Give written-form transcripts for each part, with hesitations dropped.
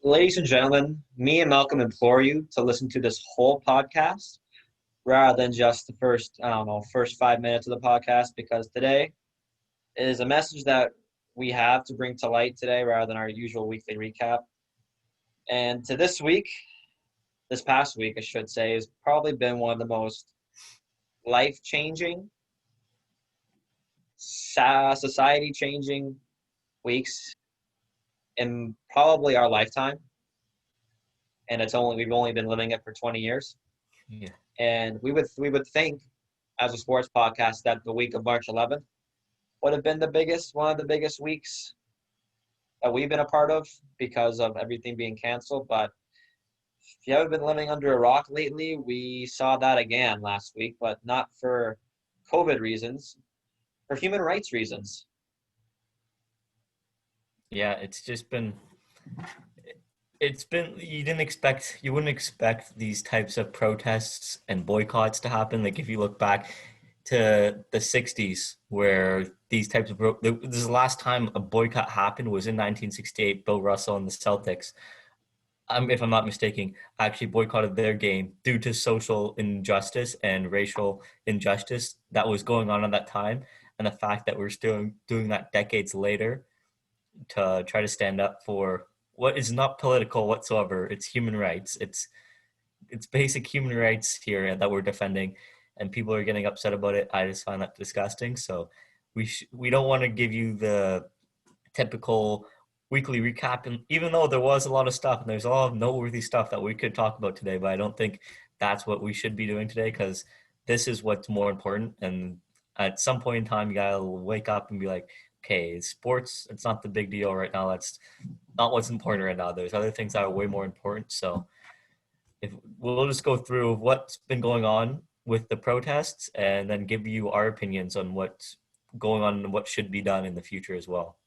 Ladies and gentlemen, me and Malcolm implore you to listen to this whole podcast rather than just the first, I don't know, first 5 minutes of the podcast because today is a message that we have to bring to light today rather than our usual weekly recap. And to this past week, I should say, has probably been one of the most life-changing, society-changing weeks in probably our lifetime. And we've only been living it for 20 years. Yeah. And we would think, as a sports podcast, that the week of March 11th would have been one of the biggest weeks that we've been a part of because of everything being canceled. But if you haven't been living under a rock lately, we saw that again last week, but not for COVID reasons, for human rights reasons. Yeah, it's been you wouldn't expect these types of protests and boycotts to happen. Like if you look back to the 60s where these types of this is the last time a boycott happened was in 1968. Bill Russell and the Celtics, if I'm not mistaken, actually boycotted their game due to social injustice and racial injustice that was going on at that time. And the fact that we're still doing that decades later to try to stand up for what is not political whatsoever. It's human rights. It's basic human rights here that we're defending, and people are getting upset about it. I just find that disgusting. So we don't want to give you the typical weekly recap, and even though there was a lot of stuff and there's a lot of noteworthy stuff that we could talk about today, but I don't think that's what we should be doing today because this is what's more important. And at some point in time, you gotta wake up and be like, okay, sports, it's not the big deal right now. That's not what's important right now. There's other things that are way more important. So if we'll just go through what's been going on with the protests and then give you our opinions on what's going on and what should be done in the future as well.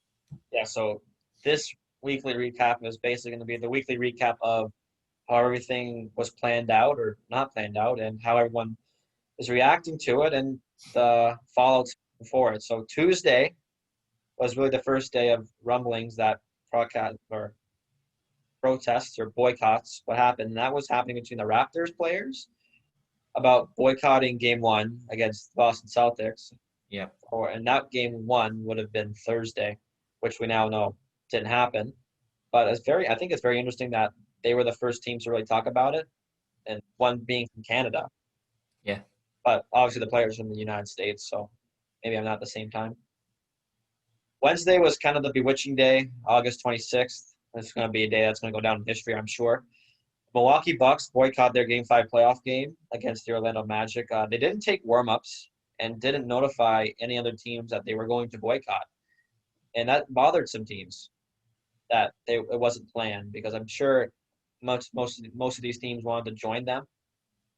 Yeah, so this weekly recap is basically going to be the weekly recap of how everything was planned out or not planned out and how everyone is reacting to it and the fallout for it. So Tuesday was really the first day of rumblings that broadcast or protests or boycotts what happened. And that was happening between the Raptors players about boycotting game one against Boston Celtics. Yeah. And that game one would have been Thursday, which we now know didn't happen. But I think it's very interesting that they were the first teams to really talk about it, and one being from Canada. Yeah. But obviously the players from the United States, so maybe I'm not at the same time. Wednesday was kind of the bewitching day, August 26th. It's going to be a day that's going to go down in history, I'm sure. Milwaukee Bucks boycott their Game 5 playoff game against the Orlando Magic. They didn't take warm-ups and didn't notify any other teams that they were going to boycott. And that bothered some teams that it wasn't planned because I'm sure most of these teams wanted to join them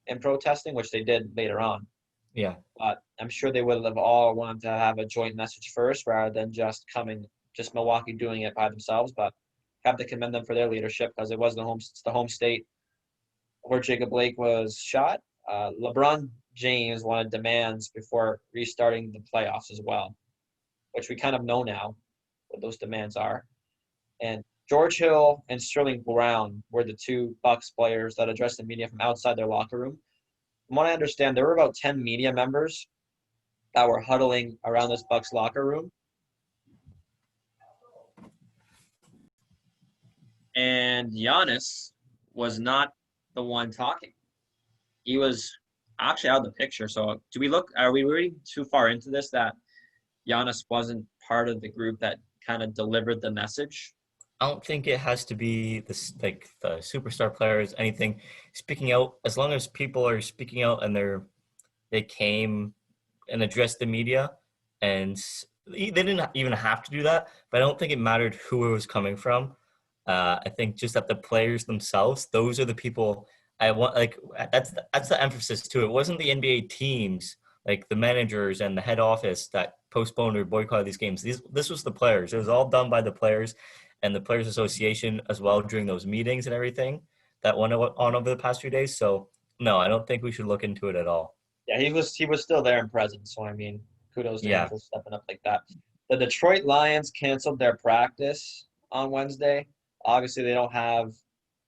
in protesting, which they did later on. Yeah. But I'm sure they would have all wanted to have a joint message first rather than just Milwaukee doing it by themselves. But have to commend them for their leadership because it's the home state where Jacob Blake was shot. LeBron James wanted demands before restarting the playoffs as well, which we kind of know now what those demands are. And George Hill and Sterling Brown were the two Bucks players that addressed the media from outside their locker room. From what I understand, there were about 10 media members that were huddling around this Bucks locker room. And Giannis was not the one talking. He was actually out of the picture. So are we reading too far into this that Giannis wasn't part of the group that kind of delivered the message? I don't think it has to be this like the superstar players, anything speaking out. As long as people are speaking out and they came and addressed the media, and they didn't even have to do that. But I don't think it mattered who it was coming from. I think just that the players themselves, those are the people I want. Like that's the emphasis too. It wasn't the NBA teams, like the managers and the head office that postponed or boycotted these games. This was the players. It was all done by the players and the Players Association as well during those meetings and everything that went on over the past few days. So no, I don't think we should look into it at all. Yeah, he was still there in present. So I mean, kudos to him Yeah. for stepping up like that. The Detroit Lions canceled their practice on Wednesday Obviously, they don't have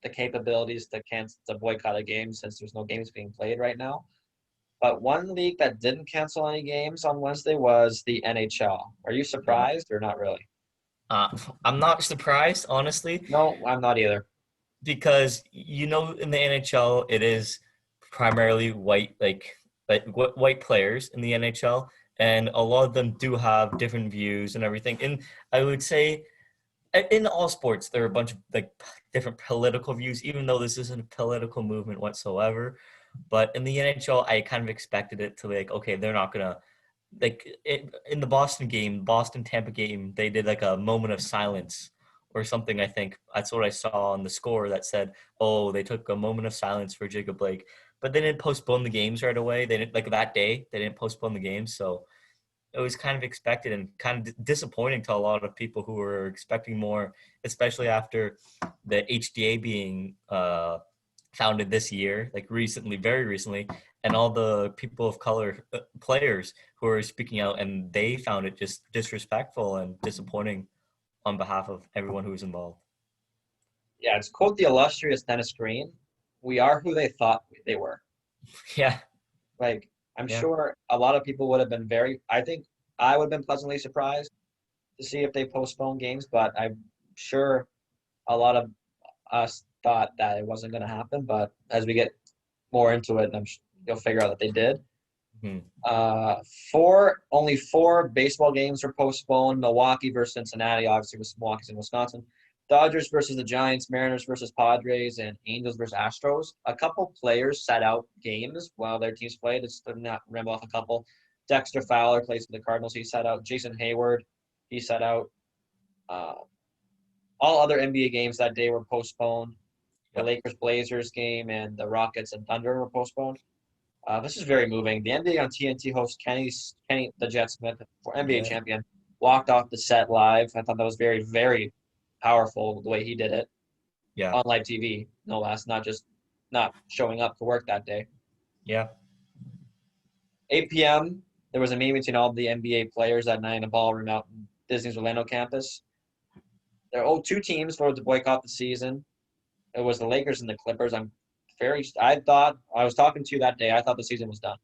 the capabilities to boycott a game since there's no games being played right now. But one league that didn't cancel any games on Wednesday was the NHL. Are you Yeah. surprised or not really? Uh, I'm not surprised, honestly, No, I'm not either. because in the NHL it is primarily white, white players in the NHL, and a lot of them do have different views and everything. And I would say in all sports there are a bunch of like different political views, even though this isn't a political movement whatsoever. But in the NHL, I kind of expected it to like, okay, they're not gonna in the Boston game, Boston Tampa game, they did like a moment of silence or something. I think that's what I saw on the score that said, "Oh, they took a moment of silence for Jacob Blake," but they didn't postpone the games right away. They didn't like that day. They didn't postpone the games, so it was kind of expected and kind of disappointing to a lot of people who were expecting more, especially after the HDA being founded this year, like recently, very recently, and all the people of color players who are speaking out, and they found it just disrespectful and disappointing on behalf of everyone who was involved. Yeah, it's quote the illustrious Dennis Green. We are who they thought they were. Yeah, Like, I'm yeah, sure a lot of people would have been I think I would have been pleasantly surprised to see if they postponed games, but I'm sure a lot of us thought that it wasn't going to happen. But as we get more into it, you'll figure out that they did. mhm, Uh, only four baseball games were postponed. Milwaukee versus Cincinnati, obviously, was Milwaukee's in Wisconsin. Dodgers versus the Giants, Mariners versus Padres, and Angels versus Astros. A couple players sat out games while their teams played. It's not remember off a couple. Dexter Fowler plays for the Cardinals. He sat out. Jason Hayward, he sat out. Uh, all other NBA games that day were postponed. The yep, Lakers Blazers game and the Rockets and Thunder were postponed. This is very moving. The NBA on TNT host Kenny the Jet Smith, for NBA yeah, champion, walked off the set live. I thought that was very, very powerful the way he did it yeah, on live TV, no less, not showing up to work that day. yeah, 8 p.m. There was a meeting between all the NBA players that night in a ballroom out in Disney's Orlando campus. There are two teams voted to boycott the season. It was the Lakers and the Clippers. I thought I was talking to you that day. I thought the season was done.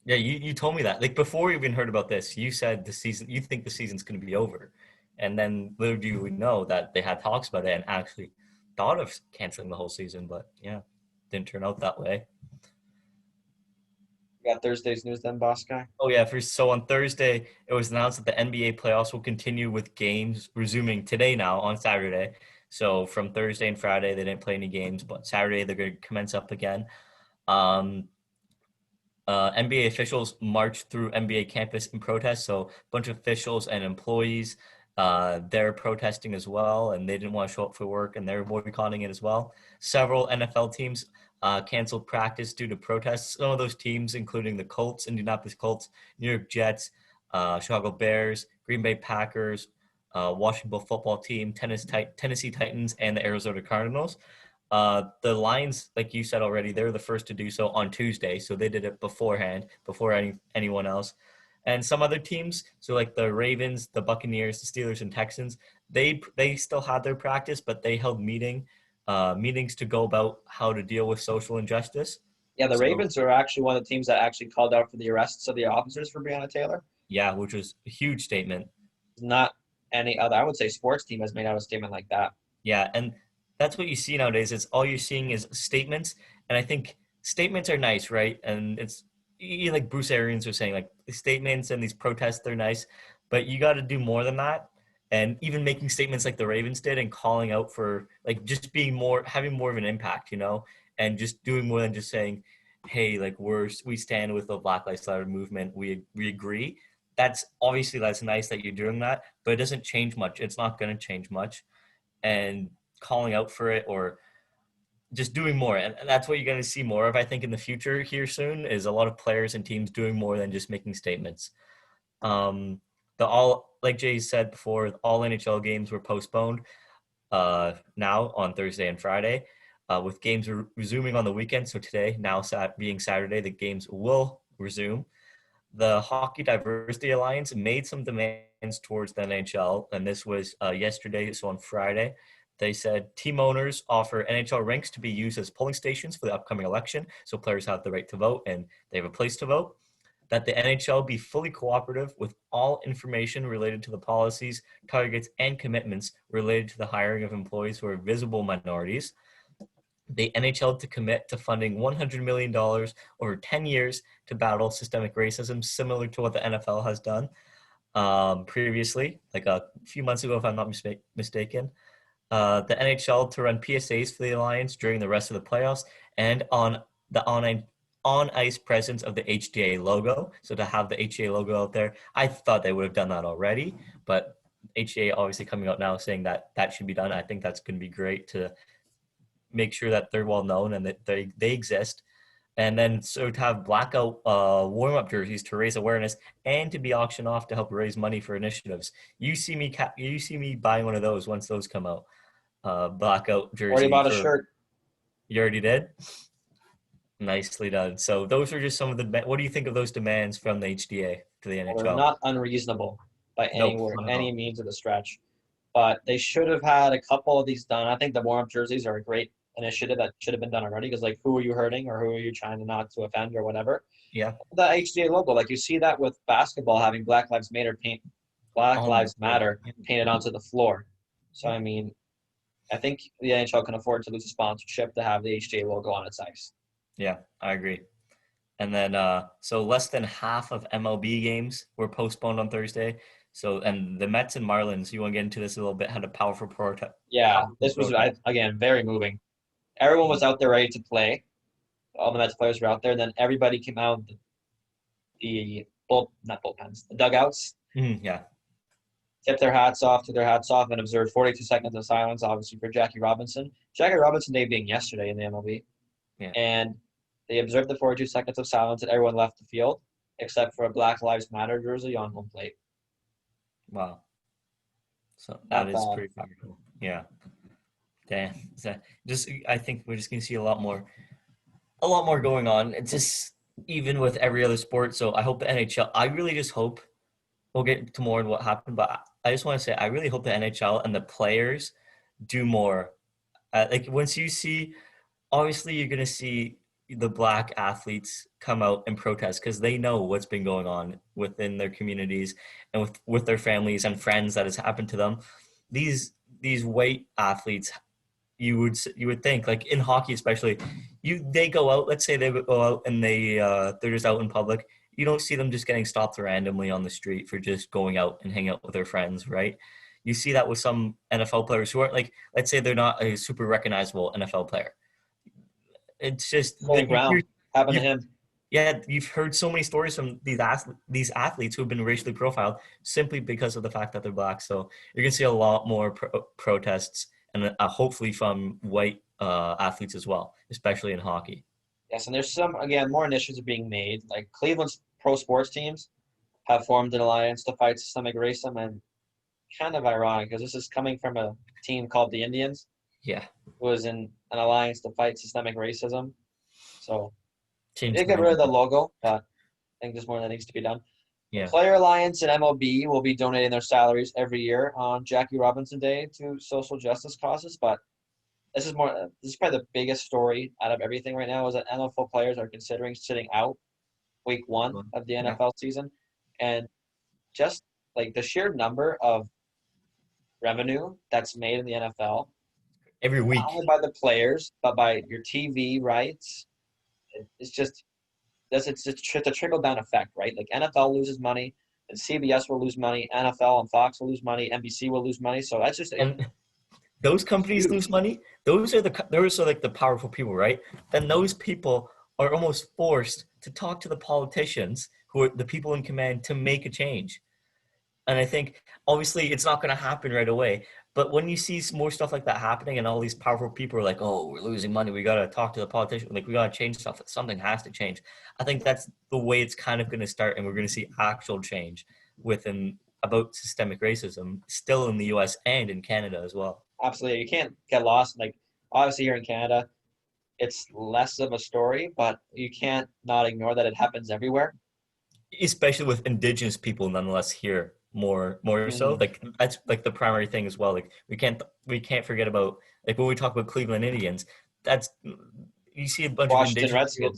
yeah. You told me that like before we even heard about this. You said the season. You think the season's going to be over, and then little do we know that they had talks about it and actually thought of canceling the whole season. But yeah, didn't turn out that way. You got Thursday's news then, boss guy? Oh yeah, so on Thursday it was announced that the NBA playoffs will continue with games resuming today now on Saturday. So from Thursday and Friday they didn't play any games, but Saturday they're going to commence up again. Um, NBA officials marched through NBA campus in protest. So a bunch of officials and employees, they're protesting as well, and they didn't want to show up for work, and they're boycotting it as well. Several NFL teams canceled practice due to protests. Some of those teams, including the Colts, Indianapolis Colts, New York Jets, Chicago Bears, Green Bay Packers, Washington football team, Tennessee Titans, and the Arizona Cardinals. The Lions, like you said already, they're the first to do so on Tuesday, so they did it beforehand, before anyone else. And some other teams, so like the Ravens, the Buccaneers, the Steelers, and Texans, they still had their practice, but they held meetings to go about how to deal with social injustice. Yeah, the So Ravens are actually one of the teams that actually called out for the arrests of the officers for Breonna Taylor. yeah, which was a huge statement. Not any other, I would say, sports team has made out a statement like that. Yeah, and that's what you see nowadays. It's all you're seeing is statements, and I think statements are nice, right? And it's like Bruce Arians was saying, like the statements and these protests, they're nice, but you got to do more than that. And even making statements like the Ravens did and calling out for like just being more, having more of an impact, and just doing more than just saying, "Hey, like we stand with the Black Lives Matter movement. We agree." That's nice that you're doing that, but it doesn't change much. It's not going to change much, and calling out for it or just doing more. And that's what you're going to see more of, I think, in the future here soon is a lot of players and teams doing more than just making statements. Um, like Jay said before, all NHL games were postponed now on Thursday and Friday, with games resuming on the weekend. So today, now being Saturday, the games will resume. The Hockey Diversity Alliance made some demands towards the NHL, and this was yesterday, so on Friday. They said team owners offer NHL rinks to be used as polling stations for the upcoming election, so players have the right to vote and they have a place to vote. That the NHL be fully cooperative with all information related to the policies, targets, and commitments related to the hiring of employees who are visible minorities. The NHL to commit to funding $100 million over 10 years to battle systemic racism, similar to what the NFL has done previously, like a few months ago, if I'm not mistaken. The NHL to run PSAs for the Alliance during the rest of the playoffs and on the on-ice presence of the HDA logo. So to have the HDA logo out there, I thought they would have done that already, but HDA obviously coming out now saying that that should be done. I think that's going to be great to make sure that they're well known and that they exist. And then so to have blackout warm-up jerseys to raise awareness and to be auctioned off to help raise money for initiatives. You see me buying one of those once those come out. Blackout Already jersey bought a for shirt. you already did. Nicely done. So those are just some of the. What do you think of those demands from the HDA to the Well, they're NHL? not unreasonable by Nope, not at any all. means of the stretch, but they should have had a couple of these done. I think the warm-up jerseys are a great initiative that should have been done already because, like, who are you hurting or who are you trying to not to offend or whatever? Yeah. The HDA logo, like you see that with basketball having Black Oh my Lives God. Matter painted onto the floor. So I mean, I think the NHL can afford to lose a sponsorship to have the HDA logo on its ice. Yeah, I agree. And then, so less than half of MLB games were postponed on Thursday. So, and the Mets and Marlins, you want to get into this a little bit, had a Yeah, powerful this was protest. again very moving. Everyone was out there ready to play. All the Mets players were out there. And then everybody came out not bullpens, the dugouts, Yeah. took their hats off, and observed 42 seconds of silence, obviously for Jackie Robinson. Jackie Robinson Day being yesterday in the MLB, Yeah. and they observed the 42 seconds of silence, and everyone left the field except for a Black Lives Matter jersey on home plate. Wow. So that Not is bad. pretty powerful. Yeah. Damn. So just, I think we're just going to see a lot more going on. It's just even with every other sport. So I hope the NHL, I really just hope we'll get to more on what happened, but I just want to say, I really hope the NHL and the players do more. Like once you see, obviously you're going to see the black athletes come out and protest because they know what's been going on within their communities and with their families and friends that has happened to them. These white athletes, you would think, like in hockey especially, they go out, let's say they go out and they're just out in public. You don't see them just getting stopped randomly on the street for just going out and hanging out with their friends, right? You see that with some NFL players who aren't, like, let's say they're not a super recognizable NFL player. It's just Cole you hear Brown happened to you him. yeah, you've heard so many stories from these athletes who have been racially profiled simply because of the fact that they're black. So you're gonna see a lot more protests and hopefully from white athletes as well, especially in hockey. Yes, and there's some again more initiatives being made. Like Cleveland's pro sports teams have formed an alliance to fight systemic racism, and kind of ironic because this is coming from a team called the Indians, Yeah, who is in an alliance to fight systemic racism. So they change did the get rid of name. the logo, but I think there's more that needs to be done. The Yeah, Player Alliance and MLB will be donating their salaries every year on Jackie Robinson Day to social justice causes. But this is probably the biggest story out of everything right now is that NFL players are considering sitting out week one of the yeah, NFL season. And just like the sheer number of revenue that's made in the NFL, every not week. only by the players, but by your TV rights, it's just it's a trickle down effect, right? Like NFL loses money, and CBS will lose money, NFL and Fox will lose money, NBC will lose money. So that's just And those it's companies lose huge. money. Those are like the powerful people, right? Then those people are almost forced to talk to the politicians who are the people in command to make a change. And I think obviously it's not going to happen right away. But when you see more stuff like that happening and all these powerful people are like, oh, we're losing money. We got to talk to the politician. Like, we got to change stuff. Something has to change. I think that's the way it's kind of going to start. And we're going to see actual change within about systemic racism still in the US and in Canada as well. Absolutely, you can't get lost. Like obviously here in Canada, it's less of a story, but you can't not ignore that it happens everywhere. Especially with Indigenous people, nonetheless, here. more so. Mhm. Like that's like the primary thing as well. Like we can't forget about like when we talk about Cleveland Indians. That's you see a bunch of Washington indigenous people,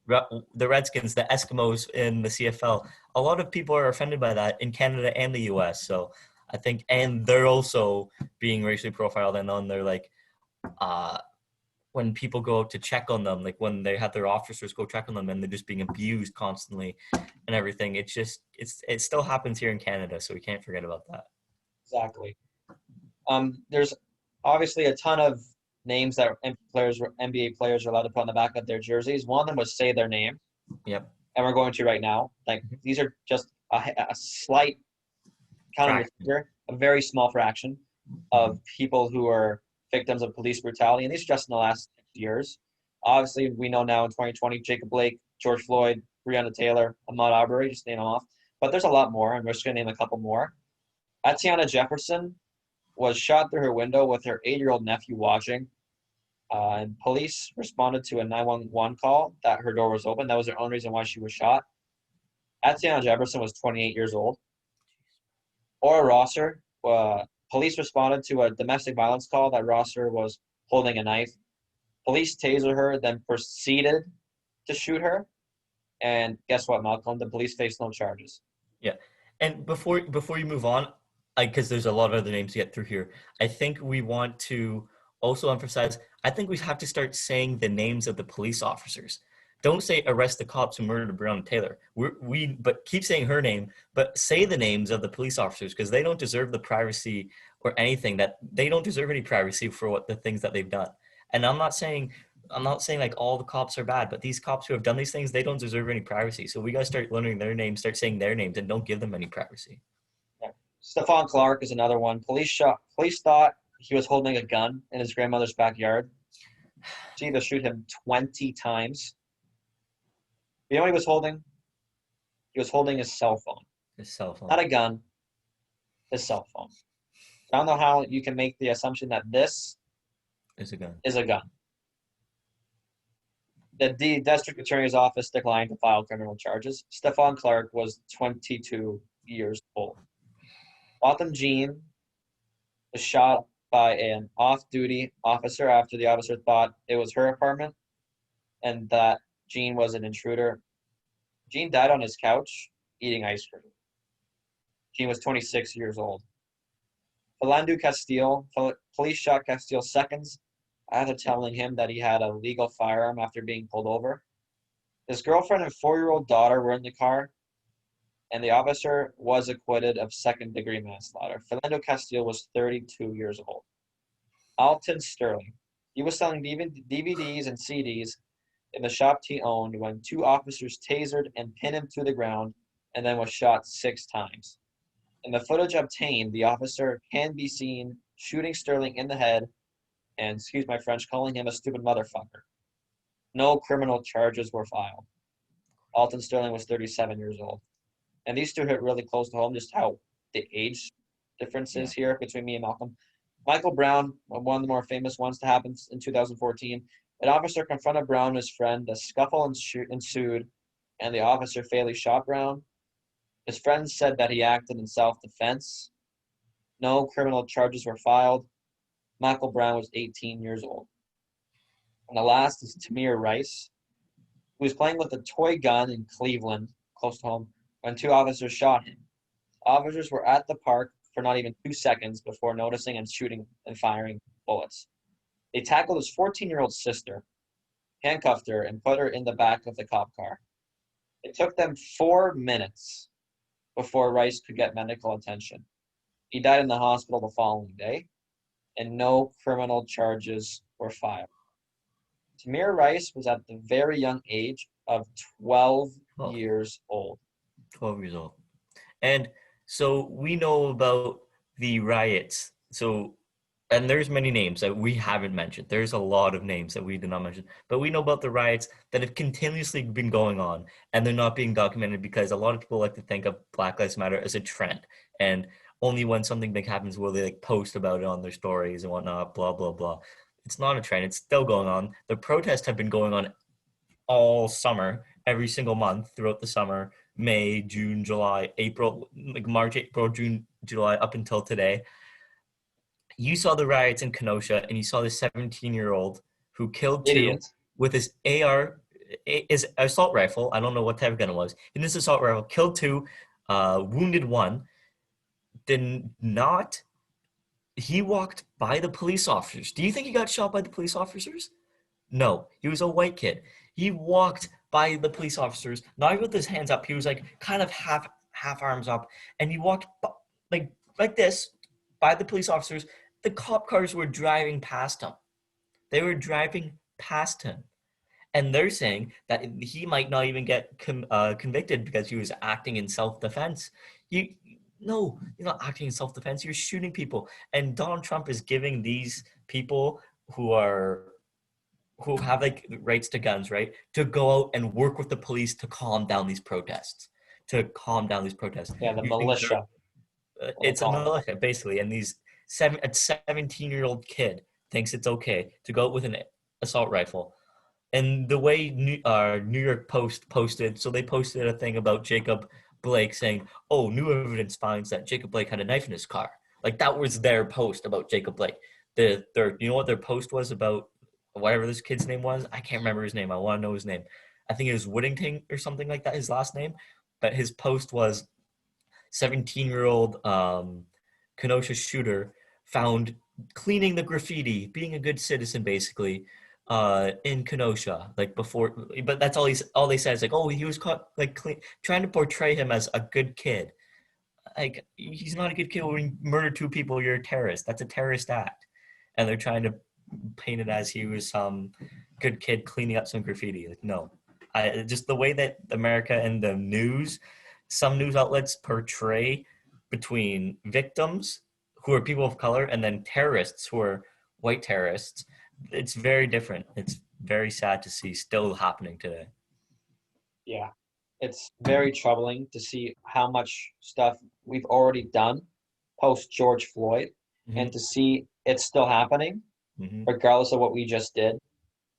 Redskins. the Redskins, the Eskimos in the CFL. A lot of people are offended by that in Canada and the U.S. So I think, and they're also being racially profiled, and on their like uh when people go out to check on them, like when they have their officers go check on them and they're just being abused constantly and everything. It still happens here in Canada, so we can't forget about that. Exactly. There's obviously a ton of names that NBA players are allowed to put on the back of their jerseys. One of them was say their name, Yep. and we're going to right now. Like these are just a slight count on your Fraction. finger, a very small fraction Mhm. of people who are victims of police brutality, and these are just in the last 6 years. Obviously, we know now in 2020, Jacob Blake, George Floyd, Breonna Taylor, Ahmaud Arbery, just name them off. But there's a lot more, and we're just going to name a couple more. Atiana Jefferson was shot through her window with her 8-year-old nephew watching. And police responded to a 911 call that her door was open. That was their own reason why she was shot. Atiana Jefferson was 28 years old. Or Rosser, police responded to a domestic violence call that Rosser was holding a knife. Police tasered her, then proceeded to shoot her. And guess what, Malcolm? The police faced no charges. Yeah. And before you move on, because there's a lot of other names to get through here, I think we want to also emphasize. I think we have to start saying the names of the police officers. Don't say arrest the cops who murdered Breonna Taylor. But keep saying her name, but say the names of the police officers because they don't deserve the privacy or anything that they don't deserve any privacy for what the things that they've done. And I'm not saying like all the cops are bad, but these cops who have done these things, they don't deserve any privacy. So we gotta start learning their names, start saying their names, and don't give them any privacy. Yeah. Stephon Clark is another one. Police thought he was holding a gun in his grandmother's backyard. She to shoot him 20 times. You know what he was holding? He was holding his cell phone. His cell phone Not a gun, his cell phone. I don't know how you can make the assumption that this is a gun. is a gun. The district attorney's office declined to file criminal charges. Stephon Clark was 22 years old. Autumn Jean was shot by an off-duty officer after the officer thought it was her apartment and that Jean was an intruder. Jean died on his couch eating ice cream. Jean was 26 years old. Philando Castile, police shot Castile seconds after telling him that he had a legal firearm after being pulled over. His girlfriend and 4-year-old daughter were in the car, and the officer was acquitted of second-degree manslaughter. Philando Castile was 32 years old. Alton Sterling. He was selling DVDs and CDs in the shop he owned when 2 officers tasered and pinned him to the ground and then was shot 6 times. In the footage obtained, the officer can be seen shooting Sterling in the head and, excuse my French, calling him a stupid motherfucker. No criminal charges were filed. Alton Sterling was 37 years old. And these two hit really close to home, just how the age difference is here between me and Malcolm. Michael Brown, one of the more famous ones to happen in 2014. An officer confronted Brown and his friend. A scuffle ensued, and the officer fatally shot Brown. His friends said that he acted in self-defense. No criminal charges were filed. Michael Brown was 18 years old. And the last is Tamir Rice, who was playing with a toy gun in Cleveland, close to home, when 2 officers shot him. Officers were at the park for not even 2 seconds before noticing and shooting and firing bullets. They tackled his 14-year-old sister, handcuffed her, and put her in the back of the cop car. It took them 4 minutes before Rice could get medical attention. He died in the hospital the following day, and no criminal charges were filed. Tamir Rice was at the very young age of 12 12, years old. 12 years old. And so we know about the riots. So, and there's many names that we haven't mentioned. There's a lot of names that we did not mention, but we know about the riots that have continuously been going on and they're not being documented because a lot of people like to think of Black Lives Matter as a trend. And only when something big happens will they like post about it on their stories and whatnot, blah, blah, blah. It's not a trend. It's still going on. The protests have been going on all summer, every single month throughout the summer, May, June, July, April, like March, April, June, July, up until today. You saw the riots in Kenosha, and you saw this 17-year-old who killed two Idiot. with his his assault rifle. I don't know what type of gun it was. In this assault rifle, killed two, wounded one. Did not. He walked by the police officers. Do you think he got shot by the police officers? No, he was a white kid. He walked by the police officers, not even with his hands up. He was like kind of half arms up, and he walked like like this by the police officers. The cop cars were driving past him. They were driving past him, and they're saying that he might not even get convicted because he was acting in self-defense. You No, you're not acting in self-defense. You're shooting people, and Donald Trump is giving these people who are who have like rights to guns, right, to go out and work with the police to calm down these protests, to calm down these protests Yeah, the using their, militia, what they it's a call them. militia basically, and a 17-year-old kid thinks it's okay to go out with an assault rifle. And the way New York Post posted, so they posted a thing about Jacob Blake saying, "Oh, new evidence finds that Jacob Blake had a knife in his car." Like that was their post about Jacob Blake. You know what their post was about? Whatever this kid's name was, I can't remember his name. I want to know his name. I think it was Whittington or something like that. His last name, but his post was 17-year-old Kenosha shooter found cleaning the graffiti, being a good citizen, basically, in Kenosha, like before. But that's all they said is like, oh, he was caught like trying to portray him as a good kid. Like he's not a good kid. When you murder two people, you're a terrorist. That's a terrorist act, and they're trying to paint it as he was some good kid cleaning up some graffiti. Like no, just the way that America and the news, some news outlets portray between victims who are people of color and then terrorists who are white terrorists, it's very different. It's very sad to see still happening today. Yeah, it's very troubling to see how much stuff we've already done post George Floyd, Mm-hmm. and to see it's still happening, Mm-hmm. regardless of what we just did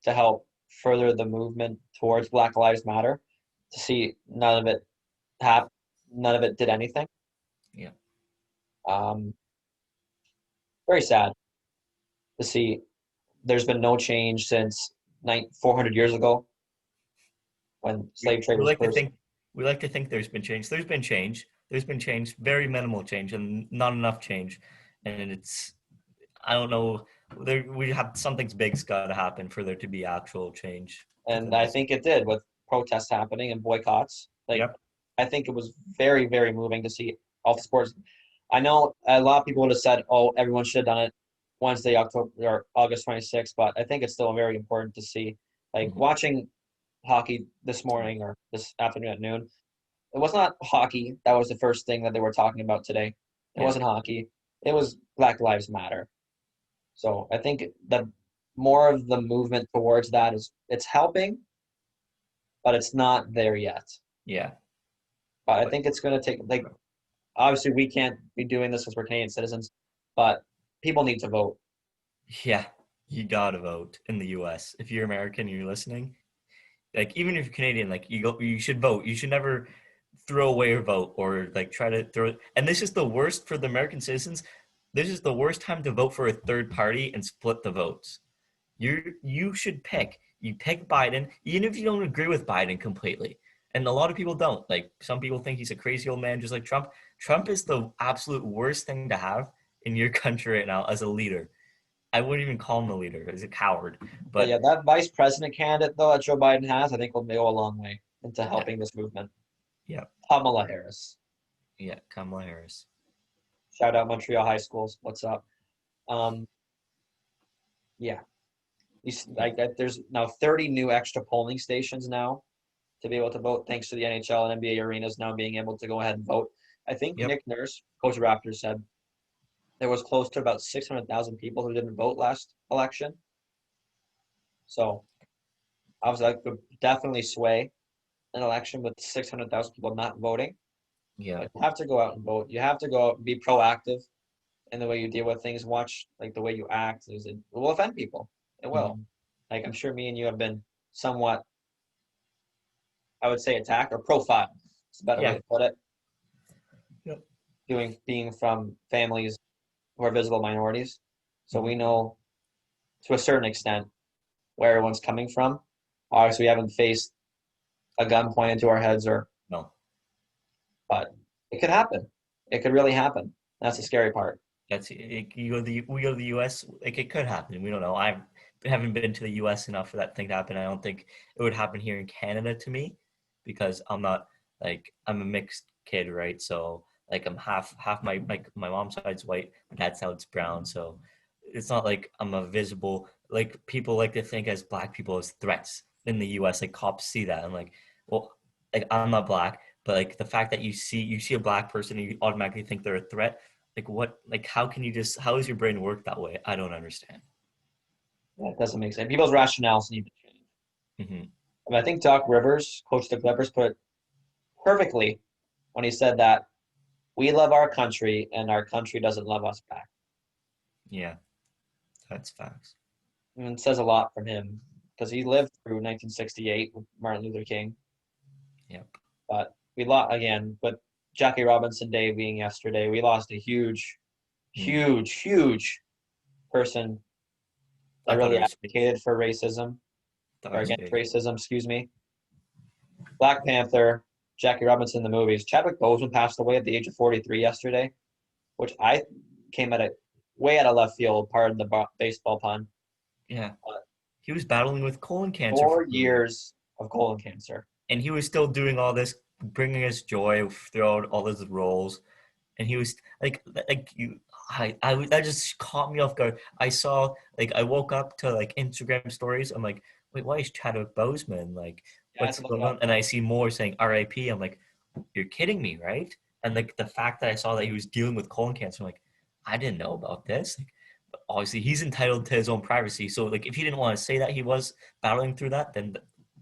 to help further the movement towards Black Lives Matter. To see none of it did anything. Yeah. Um, very sad to see. There's been no change since 400 years ago when slave trade We was like to first. think we like to think there's been change. There's been change. There's been change, very minimal change, and not enough change. And it's I don't know. We have something's big's got to happen for there to be actual change And within I this. think it did with protests happening and boycotts. Like, Yep. I think it was very, very moving to see all the sports. I know a lot of people would have said, "Oh, everyone should have done it Wednesday, October or August 26th," but I think it's still very important to see. Like Mm-hmm. watching hockey this morning or this afternoon at noon, it was not hockey. That was the first thing that they were talking about today. It Yeah. wasn't hockey. It was Black Lives Matter. So I think the more of the movement towards that is it's helping, but it's not there yet. Yeah. But I But think it's going to take, like, obviously we can't be doing this because we're Canadian citizens, but people need to vote. yeah, you gotta vote in the U.S. If you're American, and you're listening. Like even if you're Canadian, like you should vote. You should never throw away your vote or like try to throw it. And this is the worst for the American citizens. This is the worst time to vote for a third party and split the votes. You should pick. You pick Biden, even if you don't agree with Biden completely. And a lot of people don't. Like some people think he's a crazy old man, just like Trump. Trump is the absolute worst thing to have in your country right now as a leader. I wouldn't even call him a leader. He's a coward. But yeah, But that vice president candidate, though, that Joe Biden has, I think will go a long way into yeah, helping this movement. yeah, Kamala Harris. yeah, Kamala Harris. Shout out Montreal High Schools. What's up? Um, yeah. Yeah, There's now 30 new extra polling stations now to be able to vote, thanks to the NHL and NBA arenas now being able to go ahead and vote. I think yep. Nick Nurse, coach of Raptors, said there was close to about 600,000 people who didn't vote last election. So I was like, could definitely sway an election with 600,000 people not voting. Yeah. But you have to go out and vote. You have to go out and be proactive in the way you deal with things. Watch like the way you act. It will offend people. It will. Mhm. Like I'm sure me and you have been somewhat, I would say, attacked or profiled It's a better way Yeah. to put it. Yep. Being from families who are visible minorities, so we Mhm. know to a certain extent where everyone's coming from. Obviously, we haven't faced a gun pointed to our heads, No, but it could happen. It could really happen. That's the scary part. that's we go to the U.S. Like it could happen. We don't know. I haven't been to the U.S. enough for that thing to happen. I don't think it would happen here in Canada to me because I'm not like I'm a mixed kid, right? So like I'm half my mom's side's white, my dad's side's brown. So it's not like I'm a visible like people like to think as black people as threats in the U.S. Like cops see that. I'm like, well, like I'm not black, but like the fact that you see a black person and you automatically think they're a threat, like what, like how can you just, how does your brain work that way? I don't understand. Yeah, it doesn't make sense. People's rationales need to change. Hmm. I think Doc Rivers, coach the Clippers, put it perfectly when he said that we love our country and our country doesn't love us back. Yeah, that's facts. And it says a lot from him because he lived through 1968 with Martin Luther King. Yep. But we lost again. But Jackie Robinson Day being yesterday, we lost a huge, Mm. huge, huge person that I thought really it was fake. advocated for racism Thought it or was against fake. racism. Excuse me. Black Panther, Jackie Robinson in the movies. Chadwick Boseman passed away at the age of 43 yesterday, which I came at it way out of left field. Pardon the baseball pun. Yeah, But he was battling with colon cancer for 4 years of colon cancer. and he was still doing all this, bringing us joy throughout all his roles. And he was like you, that just caught me off guard. I saw like I woke up to like Instagram stories. I'm like, wait, why is Chadwick Boseman like Yeah, I had what's to look it going up. on? And I see more saying R.I.P. I'm like, you're kidding me, right? And like the fact that I saw that he was dealing with colon cancer, I'm like, I didn't know about this. Like, but obviously, he's entitled to his own privacy. So like, if he didn't want to say that he was battling through that, then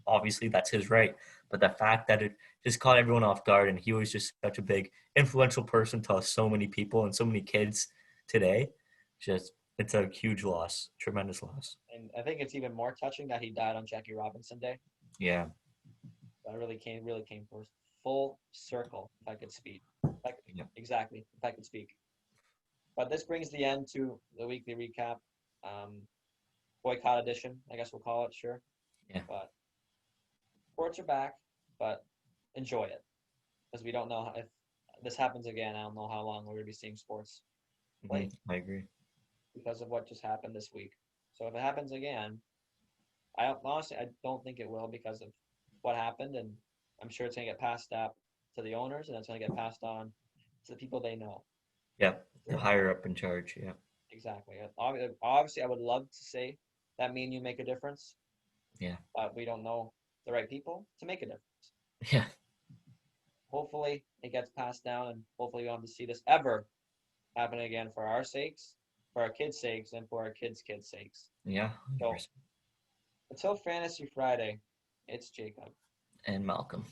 obviously that's his right. But the fact that it just caught everyone off guard, and he was just such a big influential person to so many people and so many kids today, just it's a huge loss, tremendous loss. And I think it's even more touching that he died on Jackie Robinson Day. Yeah, That really came full circle. If I could speak, like yeah, exactly, if I could speak. But this brings the end to the weekly recap. Um, Boycott edition, I guess we'll call it. Sure, yeah. but sports are back, but enjoy it because we don't know if this happens again. I don't know how long we're gonna be seeing sports Hmm. play I agree. because of what just happened this week. So if it happens again, I don't think it will because of what happened, and I'm sure it's gonna get passed up to the owners, and it's gonna get passed on to the people they know. Yeah, the higher up in charge. Yeah, Exactly. Obviously, I would love to say that me and you make a difference, yeah, but we don't know the right people to make a difference. yeah, Hopefully, it gets passed down, and hopefully, we don't have to see this ever happen again for our sakes, for our kids' sakes, and for our kids' sakes. yeah. So, until Fantasy Friday, it's Jacob. And Malcolm.